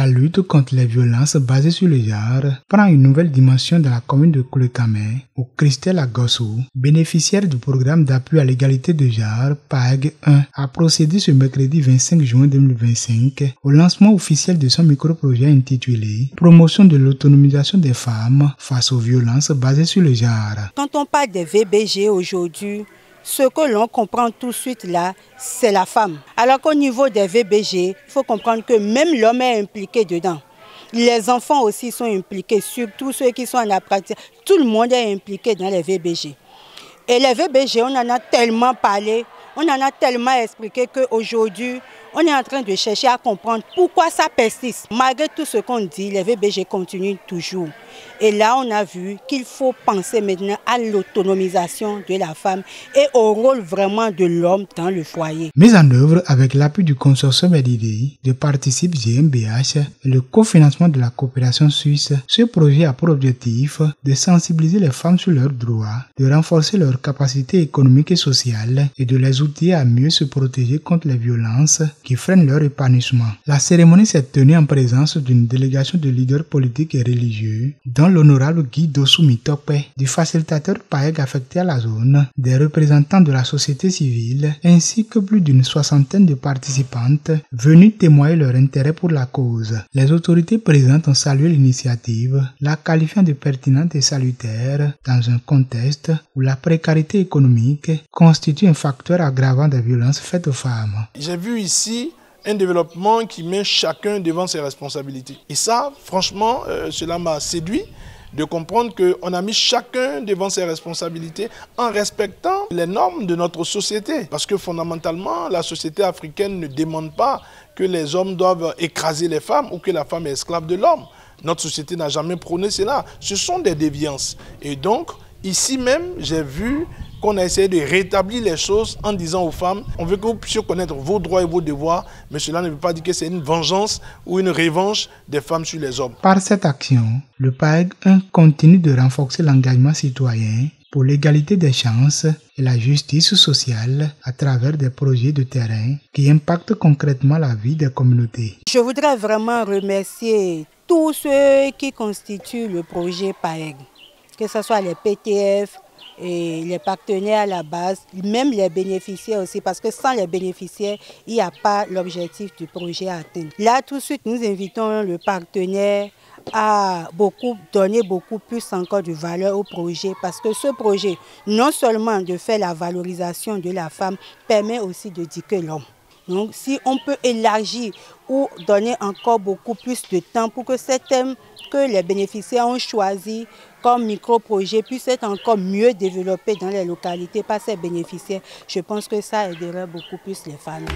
La lutte contre les violences basées sur le genre prend une nouvelle dimension dans la commune de Koulekame, où Christelle Agossou, bénéficiaire du programme d'appui à l'égalité de genre PAEG 1, a procédé ce mercredi 25 juin 2025 au lancement officiel de son micro-projet intitulé « Promotion de l'autonomisation des femmes face aux violences basées sur le genre ». Quand on parle des VBG aujourd'hui, ce que l'on comprend tout de suite là, c'est la femme. Alors qu'au niveau des VBG, il faut comprendre que même l'homme est impliqué dedans. Les enfants aussi sont impliqués, surtout ceux qui sont en apprentissage. Tout le monde est impliqué dans les VBG. Et les VBG, on en a tellement parlé, on en a tellement expliqué qu'aujourd'hui, on est en train de chercher à comprendre pourquoi ça persiste. Malgré tout ce qu'on dit, les VBG continuent toujours. Et là, on a vu qu'il faut penser maintenant à l'autonomisation de la femme et au rôle vraiment de l'homme dans le foyer. Mise en œuvre avec l'appui du consortium d'idées de Participe GmbH et le cofinancement de la coopération suisse, ce projet a pour objectif de sensibiliser les femmes sur leurs droits, de renforcer leurs capacités économiques et sociales et de les outiller à mieux se protéger contre les violences qui freinent leur épanouissement. La cérémonie s'est tenue en présence d'une délégation de leaders politiques et religieux, dont l'honorable Guy Dossou-Mitope, du facilitateur PAEG affecté à la zone, des représentants de la société civile, ainsi que plus d'une soixantaine de participantes venues témoigner leur intérêt pour la cause. Les autorités présentes ont salué l'initiative, la qualifiant de pertinente et salutaire dans un contexte où la précarité économique constitue un facteur aggravant des violences faites aux femmes. J'ai vu ici un développement qui met chacun devant ses responsabilités. Et ça, franchement, cela m'a séduit de comprendre qu'on a mis chacun devant ses responsabilités en respectant les normes de notre société. Parce que fondamentalement, la société africaine ne demande pas que les hommes doivent écraser les femmes ou que la femme est esclave de l'homme. Notre société n'a jamais prôné cela. Ce sont des déviances. Et donc, ici même, j'ai vu qu'on a essayé de rétablir les choses en disant aux femmes, on veut que vous puissiez connaître vos droits et vos devoirs, mais cela ne veut pas dire que c'est une vengeance ou une revanche des femmes sur les hommes. Par cette action, le PAEG 1 continue de renforcer l'engagement citoyen pour l'égalité des chances et la justice sociale à travers des projets de terrain qui impactent concrètement la vie des communautés. Je voudrais vraiment remercier tous ceux qui constituent le projet PAEG, que ce soit les PTF, et les partenaires à la base, même les bénéficiaires aussi, parce que sans les bénéficiaires, il n'y a pas l'objectif du projet à atteindre. Là, tout de suite, nous invitons le partenaire à donner beaucoup plus encore de valeur au projet, parce que ce projet, non seulement de faire la valorisation de la femme, permet aussi d'éduquer l'homme. Donc, si on peut élargir ou donner encore beaucoup plus de temps pour que ces thèmes que les bénéficiaires ont choisi comme micro-projet puissent être encore mieux développés dans les localités par ces bénéficiaires, je pense que ça aiderait beaucoup plus les familles.